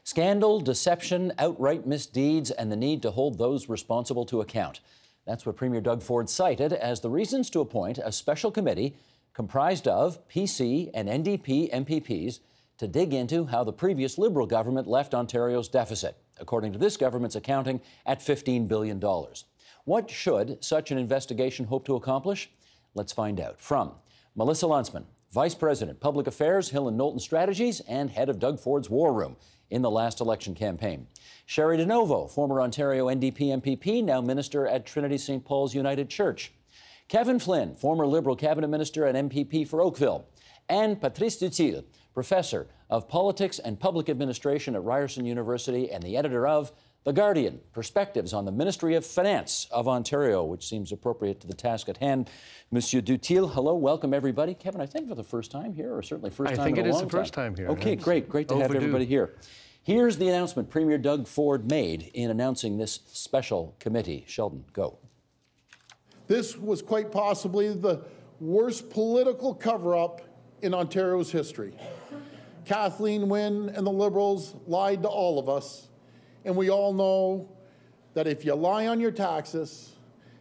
Scandal, deception, outright misdeeds, and the need to hold those responsible to account. That's what Premier Doug Ford cited as the reasons to appoint a special committee comprised of PC and NDP MPPs to dig into how the previous Liberal government left Ontario's deficit, according to this government's accounting, at $15 billion. What should such an investigation hope to accomplish? Let's find out. From Melissa Lunsman, Vice President, Public Affairs, Hill and Knowlton Strategies, and head of Doug Ford's War Room in the last election campaign. Sherry DeNovo, former Ontario NDP MPP, now minister at Trinity St. Paul's United Church. Kevin Flynn, former Liberal cabinet minister and MPP for Oakville. And Patrice Dutil, professor of politics and public administration at Ryerson University and the editor of The Guardian, Perspectives on the Ministry of Finance of Ontario, which seems appropriate to the task at hand. Monsieur Dutil, hello, welcome everybody. Kevin, I think for the first time here, or certainly first time in a long time. I think it is the first time here. Okay, great to have everybody here. Here's the announcement Premier Doug Ford made in announcing this special committee. Sheldon, go. This was quite possibly the worst political cover-up in Ontario's history. Kathleen Wynne and the Liberals lied to all of us, and we all know that if you lie on your taxes,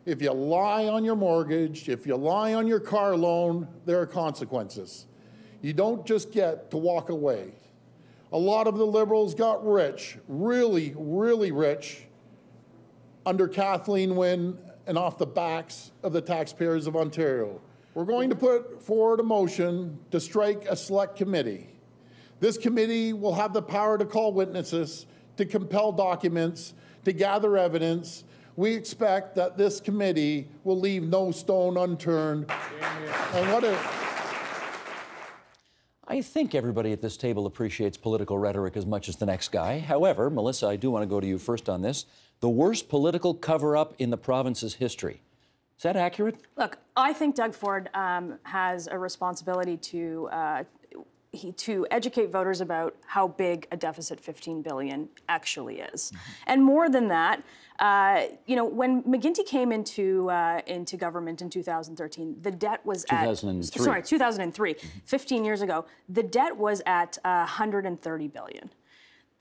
if you lie on your mortgage, if you lie on your car loan, there are consequences. You don't just get to walk away. A lot of the Liberals got rich, really rich, under Kathleen Wynne and off the backs of the taxpayers of Ontario. We're going to put forward a motion to strike a select committee. This committee will have the power to call witnesses, to compel documents, to gather evidence. We expect that this committee will leave no stone unturned. And I think everybody at this table appreciates political rhetoric as much as the next guy. However, Melissa, I do want to go to you first on this. The worst political cover-up in the province's history. Is that accurate? Look, I think Doug Ford has a responsibility to educate voters about how big a deficit $15 billion actually is. And more than that, you know, when McGuinty came into government in 2013, the debt was 2003, 15 years ago, the debt was at $130 billion.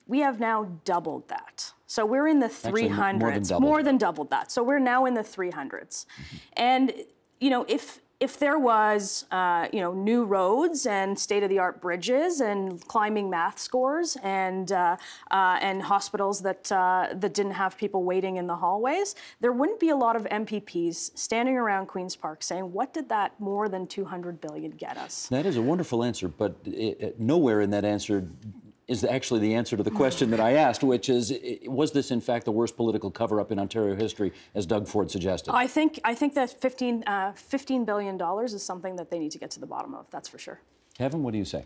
We have now doubled that. So we're in the 300s, more than doubled that. So we're now in the 300s. And, you know, if there was, you know, new roads and state-of-the-art bridges and climbing math scores and hospitals that didn't have people waiting in the hallways, there wouldn't be a lot of MPPs standing around Queen's Park saying, what did that more than $200 billion get us? That is a wonderful answer, but nowhere in that answer is actually the answer to the question that I asked, which is, was this in fact the worst political cover-up in Ontario history, as Doug Ford suggested? I think that $15 billion is something that they need to get to the bottom of, that's for sure. Kevin, what do you say?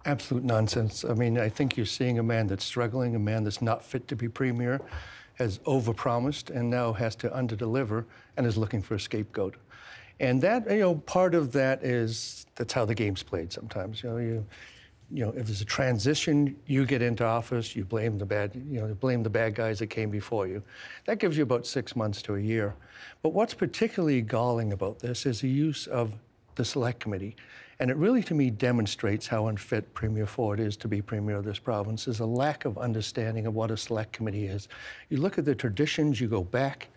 Absolute nonsense. I mean, I think you're seeing a man that's struggling, a man that's not fit to be premier, has overpromised and now has to underdeliver and is looking for a scapegoat. And that, you know, part of that is, that's how the game's played sometimes. You know, if there's a transition, you get into office, you blame the bad guys that came before you. That gives you about 6 months to a year. But what's particularly galling about this is the use of the Select Committee. And it really, to me, demonstrates how unfit Premier Ford is to be Premier of this province. There's a lack of understanding of what a Select Committee is. You look at the traditions, you go back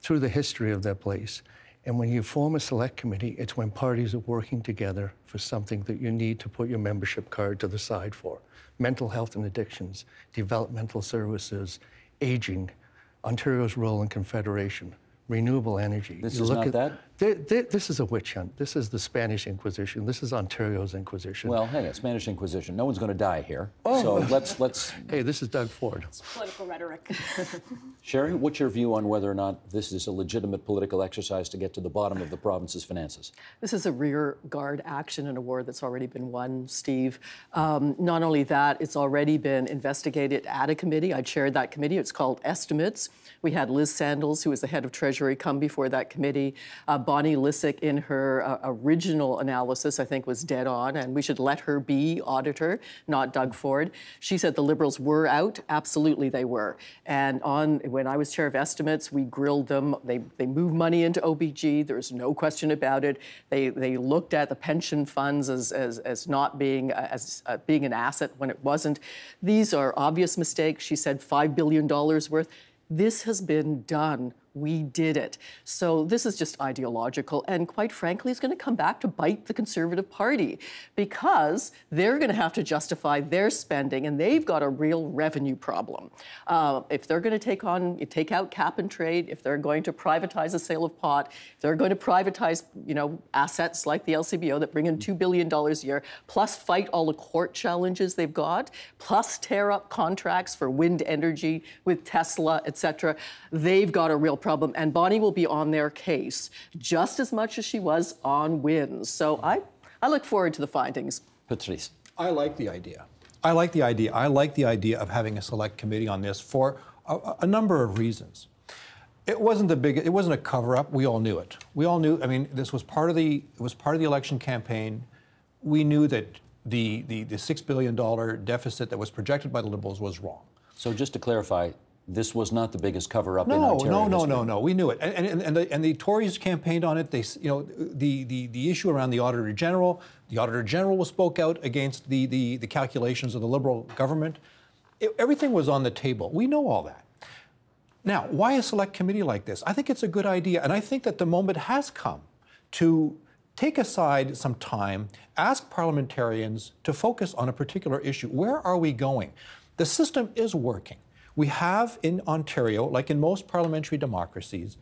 through the history of that place. And when you form a select committee, it's when parties are working together for something that you need to put your membership card to the side for. Mental health and addictions, developmental services, aging, Ontario's role in Confederation, renewable energy. This is not that? This is a witch hunt. This is the Spanish Inquisition. This is Ontario's Inquisition. Well, hey, a Spanish Inquisition. No one's going to die here. Oh. So let's... Hey, this is Doug Ford. It's political rhetoric. Sherry, what's your view on whether or not this is a legitimate political exercise to get to the bottom of the province's finances? This is a rear guard action in a war that's already been won, Steve. Not only that, it's already been investigated at a committee. I chaired that committee. It's called Estimates. We had Liz Sandals, who was the head of Treasury, come before that committee. Bonnie Lysyk, in her original analysis, I think was dead on, and we should let her be auditor, not Doug Ford. She said the Liberals were out. Absolutely, they were. And when I was chair of estimates, we grilled them. They moved money into OBG. There's no question about it. They looked at the pension funds as not being being an asset when it wasn't. These are obvious mistakes. She said $5 billion worth. This has been done. We did it. So this is just ideological, and quite frankly, it's going to come back to bite the Conservative Party, because they're going to have to justify their spending, and they've got a real revenue problem. If they're going to take out cap and trade, if they're going to privatize the sale of pot, if they're going to privatize, assets like the LCBO that bring in $2 billion a year, plus fight all the court challenges they've got, plus tear up contracts for wind energy with Tesla, et cetera, they've got a real problem, and Bonnie will be on their case just as much as she was on winds. So I look forward to the findings. Patrice. I like the idea. I like the idea of having a select committee on this for a number of reasons. It wasn't a cover-up. We all knew it. We all knew. I mean, this was part of the election campaign. We knew that the $6 billion deficit that was projected by the Liberals was wrong. So just to clarify, this was not the biggest cover-up in Ontario. No. We knew it, and the Tories campaigned on it. They, the issue around the Auditor General. The Auditor General spoke out against the calculations of the Liberal government. Everything was on the table. We know all that. Now, why a select committee like this? I think it's a good idea, and I think that the moment has come to take aside some time, ask parliamentarians to focus on a particular issue. Where are we going? The system is working. We have in Ontario, like in most parliamentary democracies,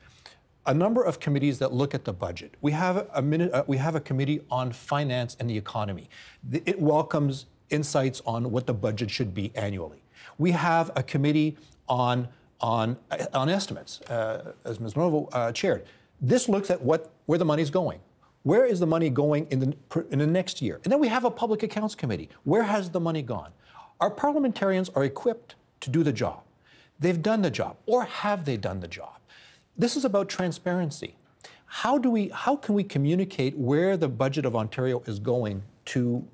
a number of committees that look at the budget. We have a committee on finance and the economy. It welcomes insights on what the budget should be annually. We have a committee on estimates, as Ms. Novo chaired. This looks at where the money's going. Where is the money going in the next year? And then we have a public accounts committee. Where has the money gone? Our parliamentarians are equipped to do the job. They've done the job, or have they done the job? This is about transparency. How can we communicate where the budget of Ontario is going to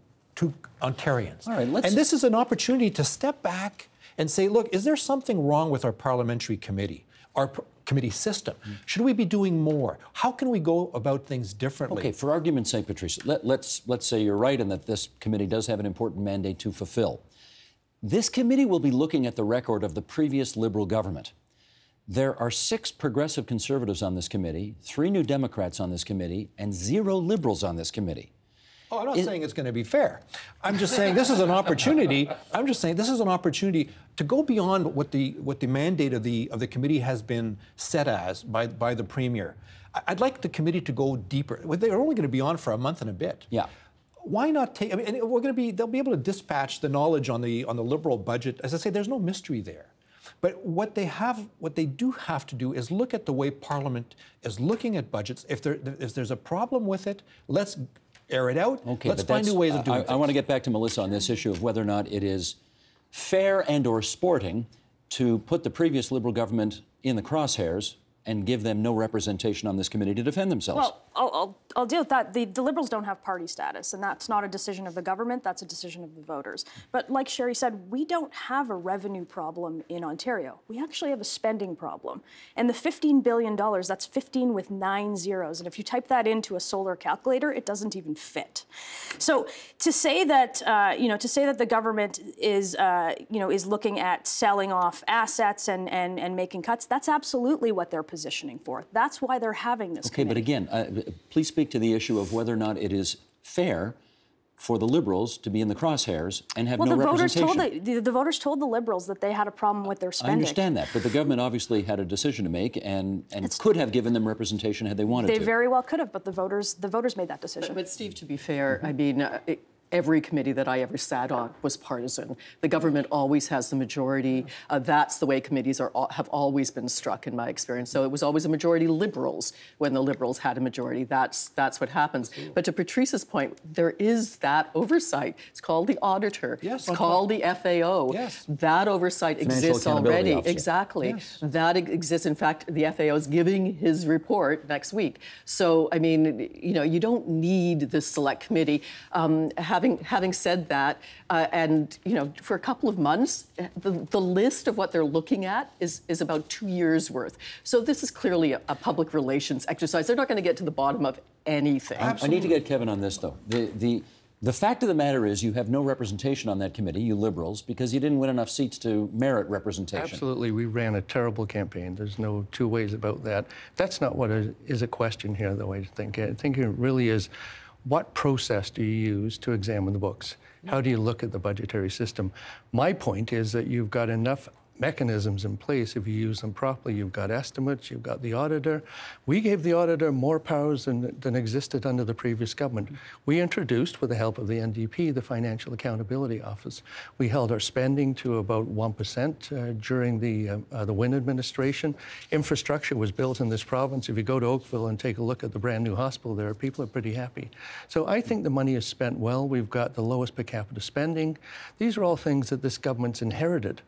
Ontarians? All right, and this is an opportunity to step back and say, look, is there something wrong with our parliamentary committee, our committee system? Should we be doing more? How can we go about things differently? Okay, for argument's sake, Patrice, let's say you're right and that this committee does have an important mandate to fulfill. This committee will be looking at the record of the previous Liberal government. There are 6 progressive Conservatives on this committee, 3 New Democrats on this committee, and 0 Liberals on this committee. Oh, I'm not saying it's going to be fair. I'm just saying this is an opportunity. I'm just saying this is an opportunity to go beyond what the mandate of the committee has been set as by the Premier. I'd like the committee to go deeper. They're only going to be on for a month and a bit. Yeah. Why not take? I mean, they'll be able to dispatch the knowledge on the Liberal budget. As I say, there's no mystery there. But what they do have to do is look at the way Parliament is looking at budgets. If there's a problem with it, let's air it out. Okay, let's find new ways of doing things. I want to get back to Melissa on this issue of whether or not it is fair and/or sporting to put the previous Liberal government in the crosshairs and give them no representation on this committee to defend themselves. Well, I'll deal with that. The Liberals don't have party status, and that's not a decision of the government, that's a decision of the voters. But like Sherry said, we don't have a revenue problem in Ontario. We actually have a spending problem. And the $15 billion, that's 15 with 9 zeros. And if you type that into a solar calculator, it doesn't even fit. So to say that, the government is looking at selling off assets and making cuts, that's absolutely what they're positioning for. That's why they're having this committee. But again, please speak to the issue of whether or not it is fair for the Liberals to be in the crosshairs and have no representation. The voters told the Liberals that they had a problem with their spending. I understand that, but the government obviously had a decision to make and could have given them representation had they wanted to. They very well could have, but the voters made that decision. But Steve, to be fair, I mean, Every committee that I ever sat on was partisan. The government always has the majority. That's the way committees have always been struck, in my experience. So it was always a majority Liberals when the Liberals had a majority. That's what happens. Absolutely. But to Patrice's point, there is that oversight. It's called the auditor. Yes, it's called the FAO. Yes. That oversight exists already. Officer. Exactly. Yes. That exists. In fact, the FAO is giving his report next week. So, I mean, you know, you don't need this select committee. Having said that, and you know, for a couple of months, the list of what they're looking at is about 2 years worth. So this is clearly a public relations exercise. They're not going to get to the bottom of anything. I need to get Kevin on this, though. The fact of the matter is you have no representation on that committee, you Liberals, because you didn't win enough seats to merit representation. Absolutely. We ran a terrible campaign. There's no two ways about that. That's not what is a question here, though, I think. I think it really is, what process do you use to examine the books? How do you look at the budgetary system? My point is that you've got enough mechanisms in place if you use them properly. You've got estimates, you've got the auditor. We gave the auditor more powers than existed under the previous government. We introduced, with the help of the NDP, the Financial Accountability Office. We held our spending to about 1% during the Wynne administration. Infrastructure was built in this province. If you go to Oakville and take a look at the brand new hospital there, people are pretty happy. So I think the money is spent well. We've got the lowest per capita spending. These are all things that this government's inherited.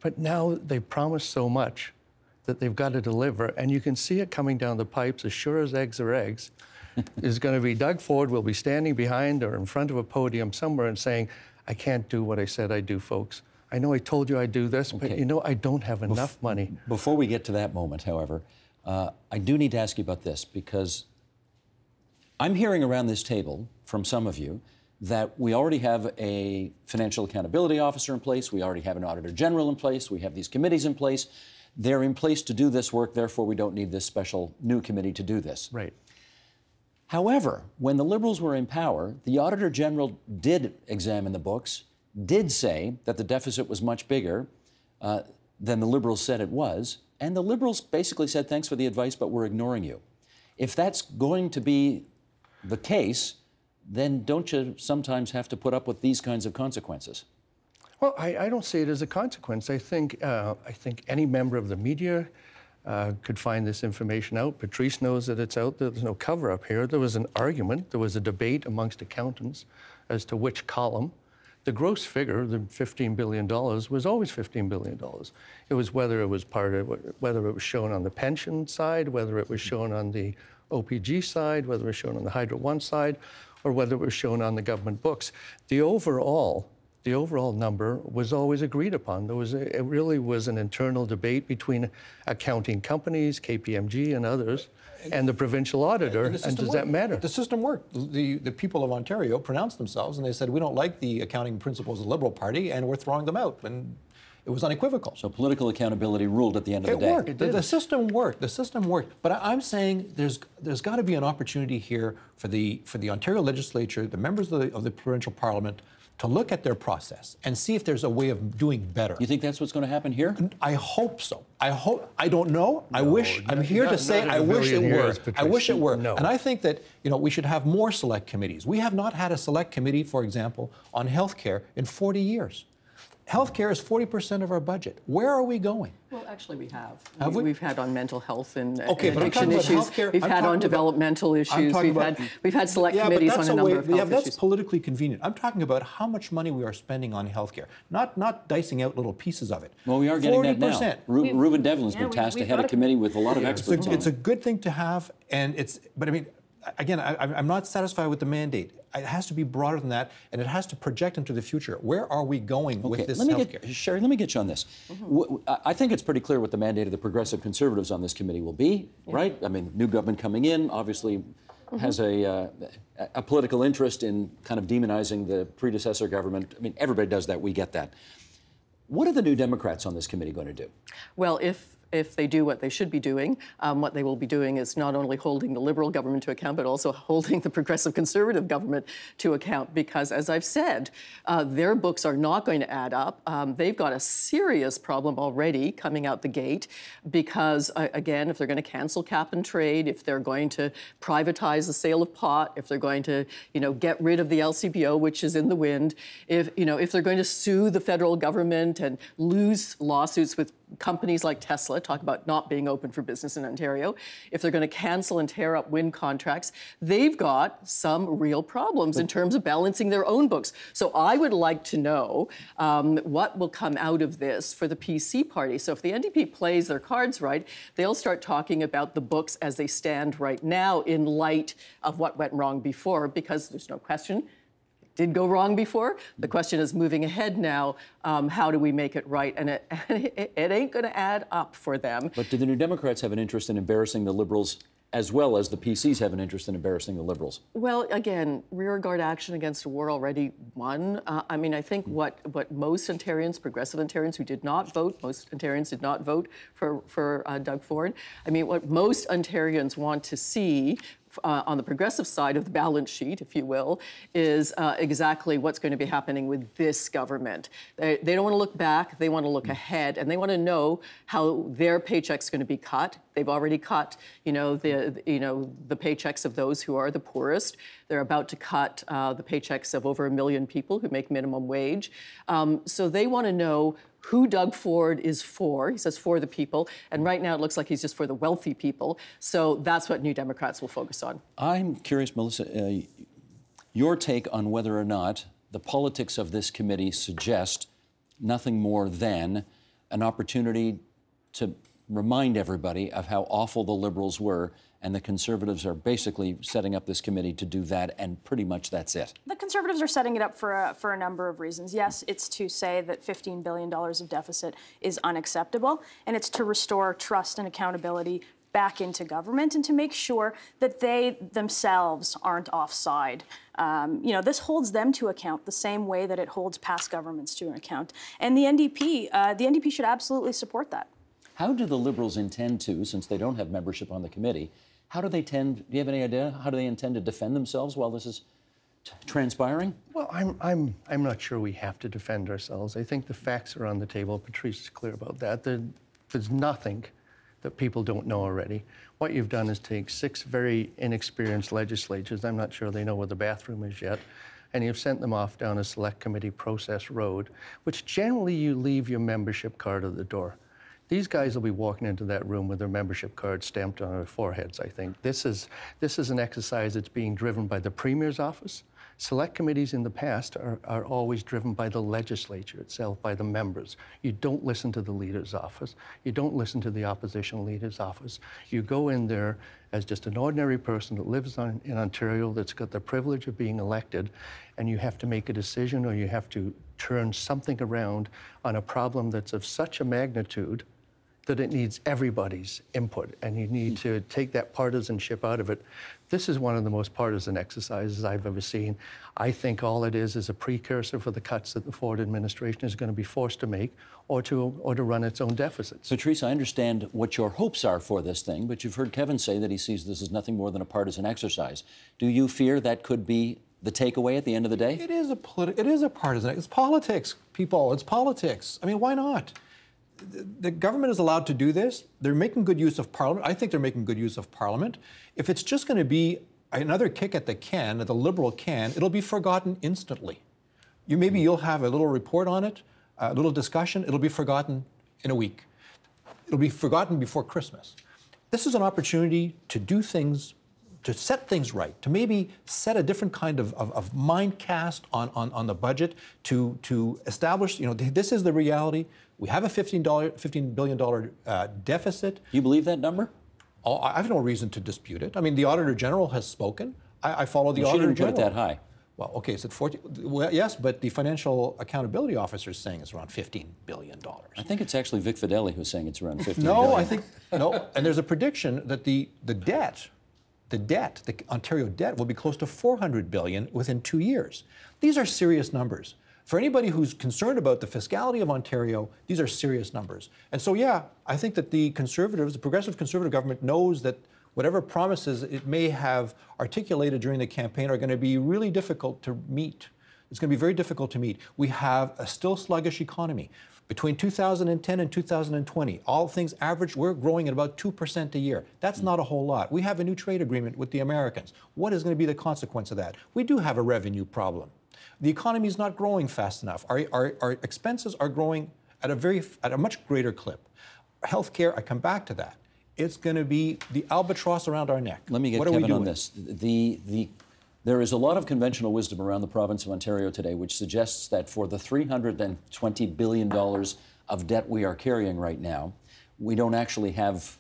But now they've promised so much that they've got to deliver, and you can see it coming down the pipes as sure as eggs are eggs. Is going to be Doug Ford will be standing behind or in front of a podium somewhere and saying, I can't do what I said I'd do, folks. I know I told you I'd do this, but you know, I don't have enough money. Before we get to that moment, however, I do need to ask you about this, because I'm hearing around this table from some of you that we already have a financial accountability officer in place, we already have an auditor general in place, we have these committees in place. They're in place to do this work, therefore we don't need this special new committee to do this. Right. However, when the Liberals were in power, the auditor general did examine the books, did say that the deficit was much bigger than the Liberals said it was, and the Liberals basically said, thanks for the advice, but we're ignoring you. If that's going to be the case, then don't you sometimes have to put up with these kinds of consequences? Well, I don't see it as a consequence. I think any member of the media could find this information out. Patrice knows that it's out there. There's no cover-up here. There was an argument. There was a debate amongst accountants as to which column. The gross figure, the $15 billion, was always $15 billion. It was whether it was whether it was shown on the pension side, whether it was shown on the OPG side, whether it was shown on the Hydro One side, or whether it was shown on the government books. The overall number was always agreed upon. It really was an internal debate between accounting companies, KPMG and others, and the provincial auditor, and does that matter? The system worked. The people of Ontario pronounced themselves and they said, we don't like the accounting principles of the Liberal Party and we're throwing them out. And it was unequivocal. So political accountability ruled at the end of the day. It worked. The system worked. The system worked. But I'm saying there's got to be an opportunity here for the Ontario legislature, the members of the provincial parliament, to look at their process and see if there's a way of doing better. You think that's what's going to happen here? I hope so. I don't know. I wish. I'm here to say I wish it were. I wish it were. No. And I think that we should have more select committees. We have not had a select committee, for example, on healthcare in 40 years. Healthcare is 40% of our budget. Where are we going? Well, actually, we have. Have we? We've had on mental health and addiction issues. We've had on developmental issues. We've had select committees on a number of health issues. That's politically convenient. I'm talking about how much money we are spending on healthcare, not dicing out little pieces of it. Well, we are getting 40%. that now. Reuben Devlin's been tasked to head a committee with a lot of experts. It's a good thing to have, but I mean, again, I'm not satisfied with the mandate. It has to be broader than that, and it has to project into the future. Where are we going with this healthcare? Sherry, let me get you on this. I think it's pretty clear what the mandate of the Progressive Conservatives on this committee will be, right? I mean, new government coming in obviously has a political interest in kind of demonizing the predecessor government. I mean, everybody does that. We get that. What are the New Democrats on this committee going to do? Well, if if they do what they should be doing, what they will be doing is not only holding the Liberal government to account, but also holding the Progressive Conservative government to account. Because, as I've said, their books are not going to add up. They've got a serious problem already coming out the gate because, again, if they're going to cancel cap and trade, if they're going to privatize the sale of pot, if they're going to, get rid of the LCBO, which is in the wind, if they're going to sue the federal government and lose lawsuits with companies like Tesla, talk about not being open for business in Ontario, if they're going to cancel and tear up wind contracts, they've got some real problems in terms of balancing their own books. So I would like to know what will come out of this for the PC party. So if the NDP plays their cards right, they'll start talking about the books as they stand right now in light of what went wrong before, because there's no question did go wrong before. The question is, moving ahead now, how do we make it right? And it ain't going to add up for them. But do the New Democrats have an interest in embarrassing the Liberals as well as the PCs have an interest in embarrassing the Liberals? Well, again, rearguard action against a war already won. I mean, I think what most Ontarians, progressive Ontarians who did not vote, most Ontarians did not vote for Doug Ford. I mean, what most Ontarians want to see on the progressive side of the balance sheet, if you will, is exactly what's going to be happening with this government. They don't want to look back, they want to look ahead, and they want to know how their paycheck's going to be cut. They've already cut, the paychecks of those who are the poorest. They're about to cut the paychecks of over 1 million people who make minimum wage. So they want to know who Doug Ford is for. He says for the people, and right now it looks like he's just for the wealthy people. So that's what New Democrats will focus on. I'm curious, Melissa, your take on whether or not the politics of this committee suggest nothing more than an opportunity to remind everybody of how awful the Liberals were, and the Conservatives are basically setting up this committee to do that, and pretty much that's it. The Conservatives are setting it up for a number of reasons. Yes, it's to say that $15 billion of deficit is unacceptable, and it's to restore trust and accountability back into government and to make sure that they themselves aren't offside. This holds them to account the same way that it holds past governments to account. And the NDP should absolutely support that. How do the Liberals intend to, since they don't have membership on the committee, do you have any idea, how do they intend to defend themselves while this is transpiring? Well, I'm not sure we have to defend ourselves. I think the facts are on the table. Patrice is clear about that. There's nothing that people don't know already. What you've done is take 6 very inexperienced legislators, I'm not sure they know where the bathroom is yet, and you've sent them off down a select committee process road, which generally you leave your membership card at the door. These guys will be walking into that room with their membership card stamped on their foreheads, I think. This is an exercise that's being driven by the Premier's office. Select committees in the past are always driven by the legislature itself, by the members. You don't listen to the leader's office. You don't listen to the opposition leader's office. You go in there as just an ordinary person that lives in Ontario, that's got the privilege of being elected, and you have to make a decision or you have to turn something around on a problem that's of such a magnitude that it needs everybody's input, and you need to take that partisanship out of it. This is one of the most partisan exercises I've ever seen. I think all it is a precursor for the cuts that the Ford administration is going to be forced to make or to run its own deficits. Patrice, I understand what your hopes are for this thing, but you've heard Kevin say that he sees this as nothing more than a partisan exercise. Do you fear that could be the takeaway at the end of the day? It is a partisan. It's politics, people. It's politics. I mean, why not? The government is allowed to do this. They're making good use of Parliament. I think they're making good use of Parliament. If it's just going to be another kick at the can, at the Liberal can, it'll be forgotten instantly. Maybe you'll have a little report on it, a little discussion. It'll be forgotten in a week. It'll be forgotten before Christmas. This is an opportunity to do things, to set things right, to maybe set a different kind of mind cast on the budget, to establish, this is the reality. We have a $15 billion deficit. You believe that number? Oh, I have no reason to dispute it. I mean, the Auditor General has spoken. I follow the Auditor General. She didn't put it that high. Well, okay, is it 40? Well, yes, but the Financial Accountability Officer is saying it's around $15 billion. I think it's actually Vic Fideli who's saying it's around $15 billion. No, I think, no. And there's a prediction that the Ontario debt will be close to $400 billion within 2 years. These are serious numbers. For anybody who's concerned about the fiscality of Ontario, these are serious numbers. And so, yeah, I think that the Conservatives, the Progressive Conservative government knows that whatever promises it may have articulated during the campaign are going to be really difficult to meet. It's going to be very difficult to meet. We have a still sluggish economy. Between 2010 and 2020, all things averaged, we're growing at about 2% a year. That's not a whole lot. We have a new trade agreement with the Americans. What is going to be the consequence of that? We do have a revenue problem. The economy is not growing fast enough. Our expenses are growing at a much greater clip. Healthcare, I come back to that. It's going to be the albatross around our neck. Let me get Kevin on this. There is a lot of conventional wisdom around the province of Ontario today which suggests that for the $320 billion of debt we are carrying right now, we don't actually have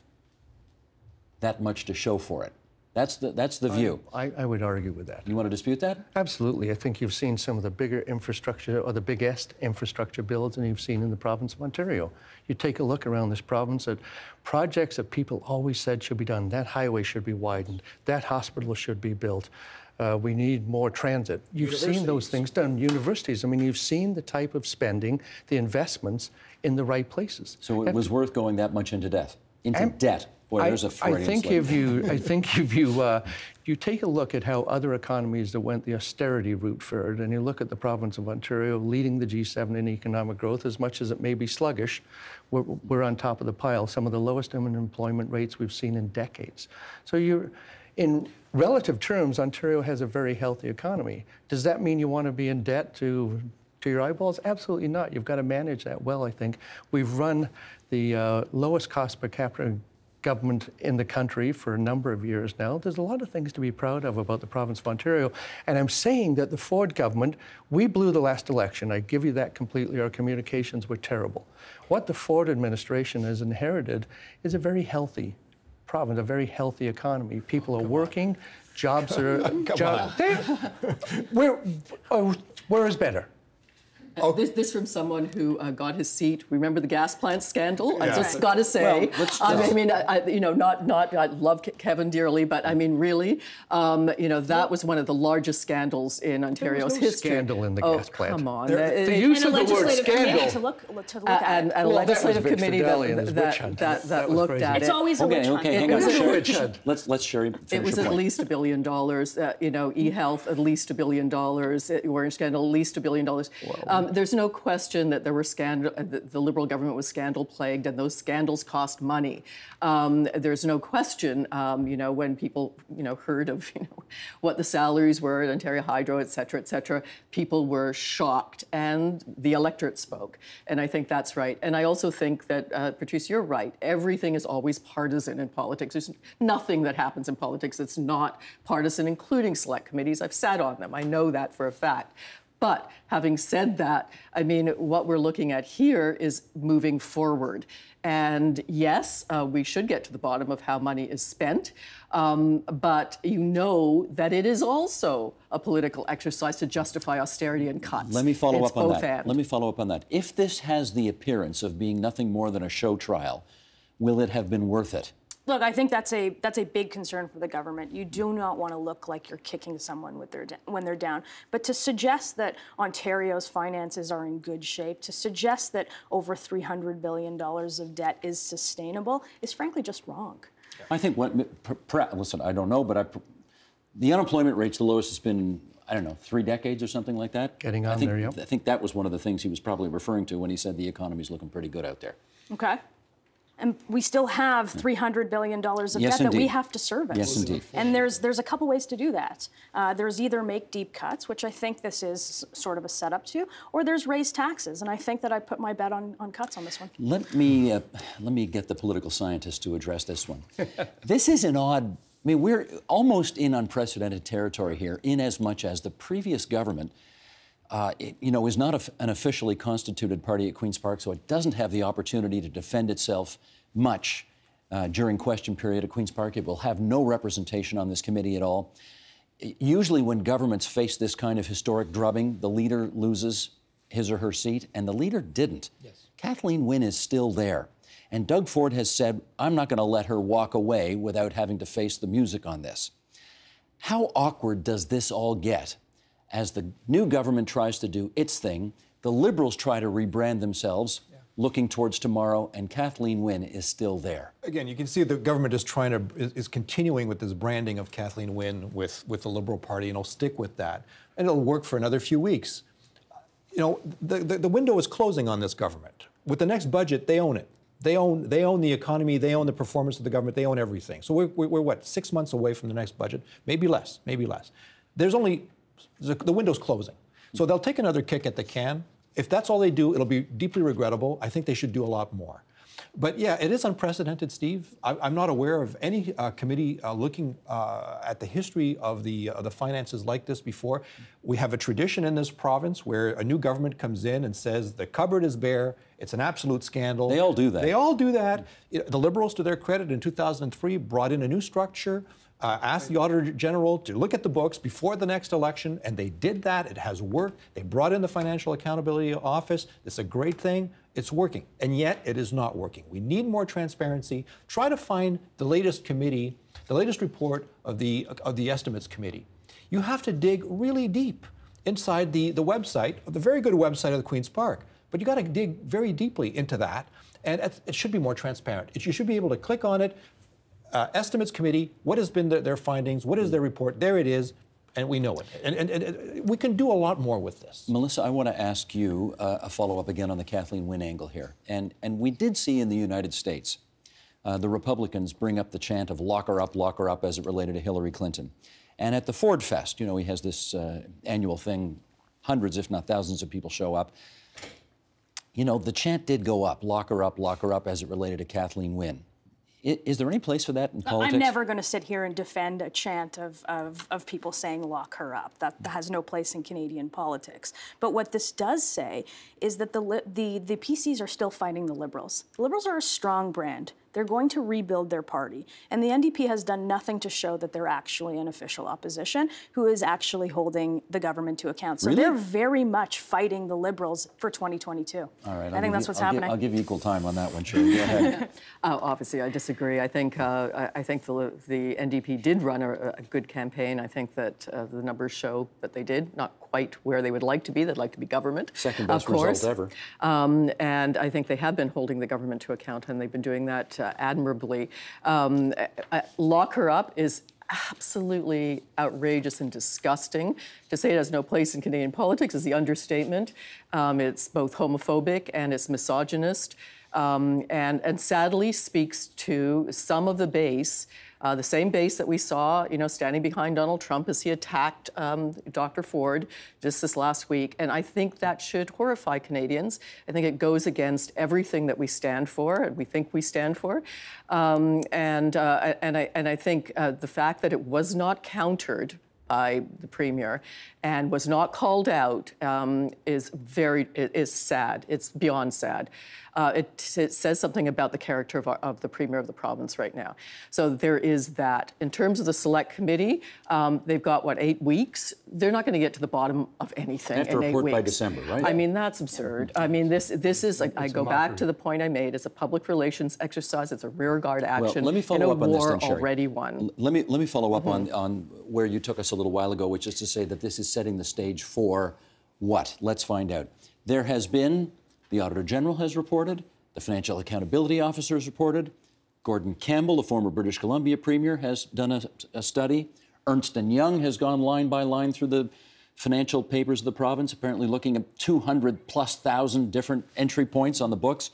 that much to show for it. That's the view. I would argue with that. You want to dispute that? Absolutely. I think you've seen some of the bigger infrastructure, or the biggest infrastructure builds than you've seen in the province of Ontario. You take a look around this province at projects that people always said should be done. That highway should be widened. That hospital should be built. We need more transit. You've seen those things done. Universities, I mean, you've seen the type of spending, the investments in the right places. So it was worth going that much into debt? Debt. Boy, there's a Freudian slip. I think if you take a look at how other economies that went the austerity route fared, and you look at the province of Ontario leading the G7 in economic growth, as much as it may be sluggish, we're on top of the pile. Some of the lowest unemployment rates we've seen in decades. So in relative terms, Ontario has a very healthy economy. Does that mean you want to be in debt to your eyeballs? Absolutely not. You've got to manage that well, I think. We've run the lowest cost per capita government in the country for a number of years now. There's a lot of things to be proud of about the province of Ontario. And I'm saying that the Ford government, we blew the last election. I give you that completely. Our communications were terrible. What the Ford administration has inherited is a very healthy province, a very healthy economy. People are working, jobs are... Where is better? This from someone who got his seat. Remember the gas plant scandal? Yeah. I just got to say, I love Kevin dearly, but I mean, really, that was one of the largest scandals in Ontario's history. Scandal in the gas plant. Come on. The use of the word scandal. To look at and a legislative committee that looked at it. It's always a witch hunt. Hang on. Let's share. It was at least $1 billion. E-health at least $1 billion. Orange scandal at least $1 billion. There's no question that there were the Liberal government was scandal-plagued, and those scandals cost money. There's no question, when people, heard of, what the salaries were at Ontario Hydro, et cetera, people were shocked, and the electorate spoke. And I think that's right. And I also think that, Patrice, you're right. Everything is always partisan in politics. There's nothing that happens in politics that's not partisan, including select committees. I've sat on them. I know that for a fact. But having said that, I mean, what we're looking at here is moving forward. And yes, we should get to the bottom of how money is spent, but you know that it is also a political exercise to justify austerity and cuts. Let me follow up on that. And. Let me follow up on that. If this has the appearance of being nothing more than a show trial, will it have been worth it? Look, I think that's a big concern for the government. You do not want to look like you're kicking someone when they're down. But to suggest that Ontario's finances are in good shape, to suggest that over $300 billion of debt is sustainable, is frankly just wrong. I think listen, I don't know, but the unemployment rate's the lowest it's been, I don't know, 3 decades or something like that. Getting on there, yeah. I think that was one of the things he was probably referring to when he said the economy's looking pretty good out there. Okay. And we still have $300 billion of debt that we have to service. Yes, indeed. And there's a couple ways to do that. There's either make deep cuts, which I think this is sort of a setup to, or there's raise taxes. And I think that I put my bet on cuts on this one. Let me get the political scientist to address this one. This is an odd. I mean, we're almost in unprecedented territory here, in as much as the previous government is not an officially constituted party at Queen's Park, so it doesn't have the opportunity to defend itself much during question period at Queen's Park. It will have no representation on this committee at all. Usually when governments face this kind of historic drubbing, the leader loses his or her seat, and the leader didn't. Yes. Kathleen Wynne is still there. And Doug Ford has said, I'm not going to let her walk away without having to face the music on this. How awkward does this all get As the new government tries to do its thing, the Liberals try to rebrand themselves, looking towards tomorrow, and Kathleen Wynne is still there. Again, you can see the government is continuing with this branding of Kathleen Wynne with the Liberal Party, and it'll stick with that. And it'll work for another few weeks. You know, the window is closing on this government. With the next budget, they own it. They own the economy, they own the performance of the government, they own everything. So we're what, 6 months away from the next budget? Maybe less, maybe less. The window's closing. So they'll take another kick at the can. If that's all they do, it'll be deeply regrettable. I think they should do a lot more. But yeah, it is unprecedented, Steve. I'm not aware of any committee looking at the history of the finances like this before. We have a tradition in this province where a new government comes in and says the cupboard is bare, it's an absolute scandal. They all do that. They all do that. The Liberals, to their credit, in 2003 brought in a new structure, asked the Auditor General to look at the books before the next election, and they did that. It has worked. They brought in the Financial Accountability Office. It's a great thing. It's working, and yet it is not working. We need more transparency. Try to find the latest committee, the latest report of the Estimates Committee. You have to dig really deep inside the website, the very good website of the Queen's Park, but you got to dig very deeply into that, and it should be more transparent. You should be able to click on it. Estimates Committee, what has been their findings, what is their report, there it is, and we know it. And we can do a lot more with this. Melissa, I want to ask you a follow-up again on the Kathleen Wynne angle here. And we did see in the United States the Republicans bring up the chant of lock her up as it related to Hillary Clinton. And at the Ford Fest, you know, he has this annual thing, hundreds if not thousands of people show up. You know, the chant did go up, lock her up as it related to Kathleen Wynne. Is there any place for that in politics? I'm never going to sit here and defend a chant of people saying lock her up. That has no place in Canadian politics. But what this does say is that the PCs are still fighting the Liberals. The Liberals are a strong brand. They're going to rebuild their party. And the NDP has done nothing to show that they're actually an official opposition who is actually holding the government to account. So Really? They're very much fighting the Liberals for 2022. All right, I think that's what's happening. I'll give you equal time on that one, Sherry. Go ahead. Obviously, I disagree. I think the NDP did run a good campaign. I think that the numbers show that they did, not quite where they would like to be. They'd like to be government, Second best of course. result ever. And I think they have been holding the government to account, and they've been doing that admirably. Lock her up is absolutely outrageous and disgusting. To say it has no place in Canadian politics is the understatement. It's both homophobic and it's misogynist, and sadly speaks to some of the base, the same base that we saw, you know, standing behind Donald Trump as he attacked Dr. Ford just this last week. And I think that should horrify Canadians. I think it goes against everything that we stand for and we think we stand for. And I think the fact that it was not countered by the Premier and was not called out is sad. It's beyond sad. It says something about the character of the Premier of the province right now. So there is that. In terms of the Select Committee, they've got, what, 8 weeks? They're not going to get to the bottom of anything in 8 weeks. They have to report by December, right? I mean, that's absurd. I mean, this is, I go back to the point I made. It's a public relations exercise. It's a rearguard action let me follow up on this then, Sherry. already won. Let me follow up on where you took us a little while ago, which is to say that this is setting the stage for what? Let's find out. There has been, the Auditor General has reported, the Financial Accountability Officer has reported, Gordon Campbell, the former British Columbia Premier, has done a study. Ernst & Young has gone line by line through the financial papers of the province, apparently looking at 200,000+ different entry points on the books.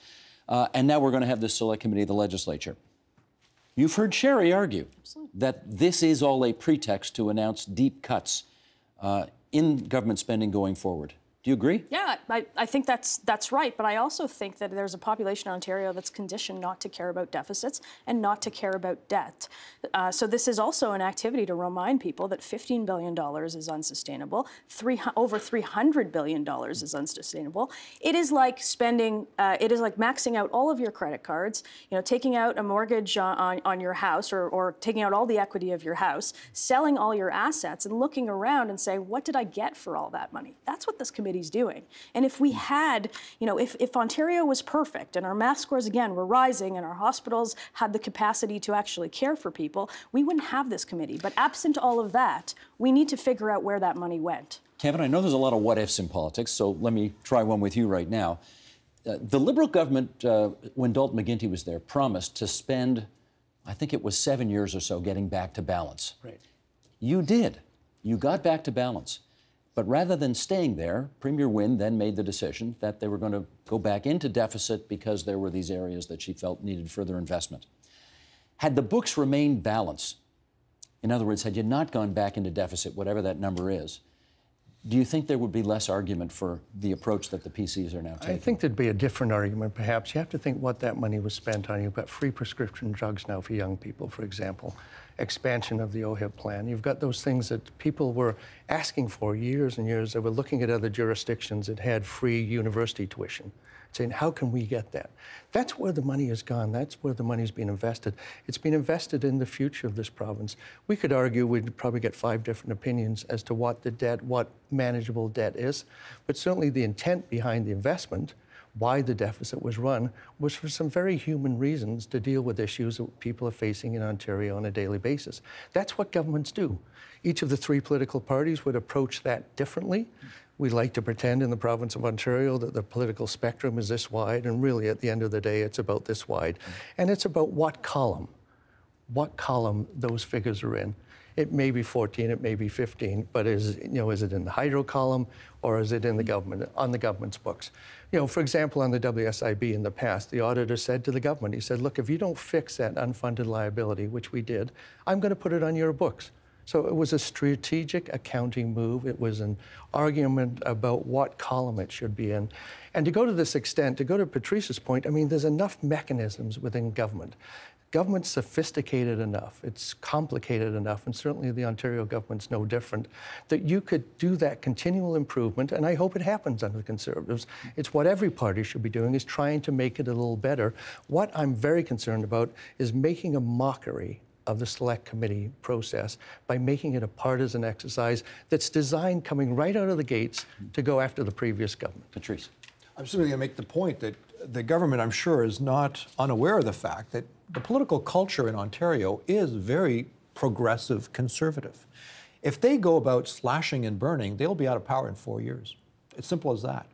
And now we're going to have this Select Committee of the Legislature. You've heard Sherry argue that this is all a pretext to announce deep cuts in government spending going forward. Do you agree? Yeah, I think that's right. But I also think that there's a population in Ontario that's conditioned not to care about deficits and not to care about debt. So this is also an activity to remind people that $15 billion is unsustainable. Over $300 billion is unsustainable. It is like spending, it is like maxing out all of your credit cards, you know, taking out a mortgage on your house or taking out all the equity of your house, selling all your assets and looking around and saying, what did I get for all that money? That's what this committee committee's doing. And if we had, if Ontario was perfect and our math scores, again, were rising and our hospitals had the capacity to actually care for people, we wouldn't have this committee. But absent all of that, we need to figure out where that money went. Kevin, I know there's a lot of what-ifs in politics, so let me try one with you right now. The Liberal government, when Dalton McGuinty was there, promised to spend, I think it was 7 years or so, getting back to balance. Right. You did. You got back to balance. But rather than staying there, Premier Wynne then made the decision that they were going to go back into deficit because there were these areas that she felt needed further investment. Had the books remained balanced, in other words, had you not gone back into deficit, whatever that number is, do you think there would be less argument for the approach that the PCs are now taking? I think there'd be a different argument, perhaps. You have to think what that money was spent on. You've got free prescription drugs now for young people, for example, expansion of the OHIP plan. You've got those things that people were asking for years and years. They were looking at other jurisdictions that had free university tuition, saying, how can we get that? That's where the money has gone. That's where the money's been invested. It's been invested in the future of this province. We could argue, we'd probably get 5 different opinions as to what the debt, what manageable debt is, but certainly the intent behind the investment, why the deficit was run, was for some very human reasons to deal with issues that people are facing in Ontario on a daily basis. That's what governments do. Each of the 3 political parties would approach that differently. We like to pretend in the province of Ontario that the political spectrum is this wide, and really at the end of the day, it's about this wide. And it's about what column those figures are in. It may be 14, it may be 15, but is it in the hydro column or is it in the government, on the government's books? For example, on the WSIB in the past, the auditor said to the government, he said, look, if you don't fix that unfunded liability, which we did, I'm going to put it on your books. So it was a strategic accounting move. It was an argument about what column it should be in. And to go to this extent, to go to Patrice's point, I mean, there's enough mechanisms within government. Government's sophisticated enough, it's complicated enough, and certainly the Ontario government's no different, that you could do that continual improvement, and I hope it happens under the Conservatives. It's what every party should be doing, is trying to make it a little better. What I'm very concerned about is making a mockery of the select committee process by making it a partisan exercise that's designed coming right out of the gates to go after the previous government. Patrice. I'm simply going to make the point that the government, I'm sure, is not unaware of the fact that the political culture in Ontario is very progressive conservative. If they go about slashing and burning, they'll be out of power in 4 years. It's simple as that.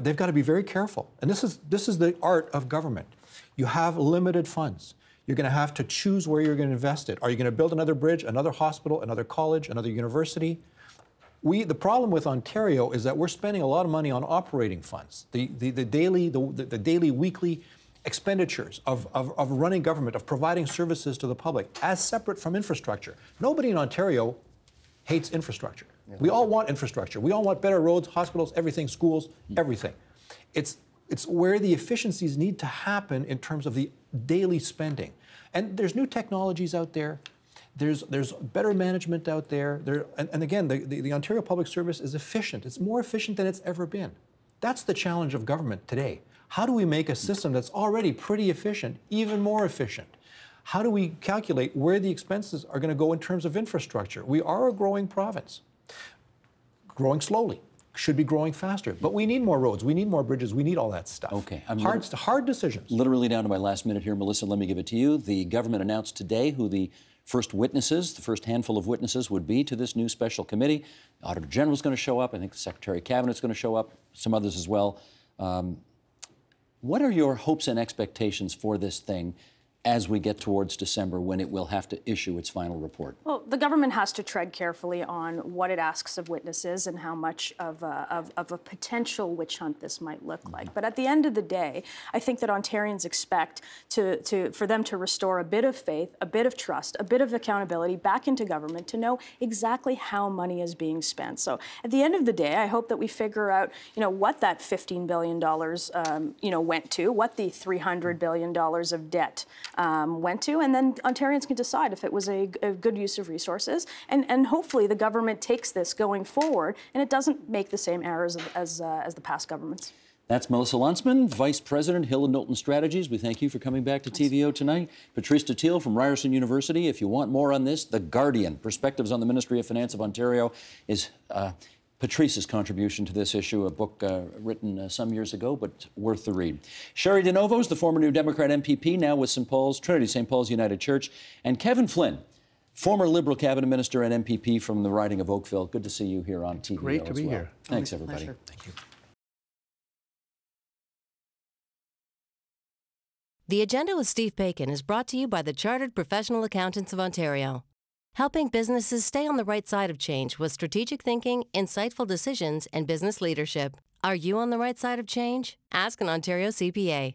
They've got to be very careful. And this is the art of government. You have limited funds. You're going to have to choose where you're going to invest it. Are you going to build another bridge, another hospital, another college, another university? The problem with Ontario is that we're spending a lot of money on operating funds, the daily, weekly expenditures of running government, of providing services to the public, as separate from infrastructure. Nobody in Ontario hates infrastructure. Yeah. We all want infrastructure. We all want better roads, hospitals, everything, schools, everything. It's where the efficiencies need to happen in terms of the daily spending. And there's new technologies out there. There's better management out there. And again, the Ontario Public Service is efficient. It's more efficient than it's ever been. That's the challenge of government today. How do we make a system that's already pretty efficient even more efficient? How do we calculate where the expenses are going to go in terms of infrastructure? We are a growing province, growing slowly. Should be growing faster, but we need more roads, we need more bridges, we need all that stuff. Okay, hard decisions. Literally down to my last minute here, Melissa. Let me give it to you. The government announced today who the first witnesses, the first handful of witnesses, would be to this new special committee. The Auditor General is going to show up. I think the Secretary of Cabinet is going to show up. Some others as well. What are your hopes and expectations for this thing as we get towards December, when it will have to issue its final report? Well, the government has to tread carefully on what it asks of witnesses and how much of a potential witch hunt this might look like. But at the end of the day, I think that Ontarians expect for them to restore a bit of faith, a bit of trust, a bit of accountability back into government to know exactly how money is being spent. So at the end of the day, I hope that we figure out, what that $15 billion, went to, what the $300 billion of debt went to, and then Ontarians can decide if it was a good use of resources, and hopefully the government takes this going forward and it doesn't make the same errors as the past governments. That's Melissa Lunsman, Vice President, Hill & Knowlton Strategies. We thank you for coming back to TVO tonight. Patrice Dutil from Ryerson University. If you want more on this, The Guardian, Perspectives on the Ministry of Finance of Ontario, is Patrice's contribution to this issue, a book written some years ago, but worth the read. Sherry DeNovo is the former New Democrat MPP, now with Trinity St. Paul's United Church. And Kevin Flynn, former Liberal cabinet minister and MPP from the riding of Oakville. Good to see you here on TV. Great to be here. Thanks, everybody. Pleasure. Thank you. The Agenda with Steve Bacon is brought to you by the Chartered Professional Accountants of Ontario, helping businesses stay on the right side of change with strategic thinking, insightful decisions, and business leadership. Are you on the right side of change? Ask an Ontario CPA.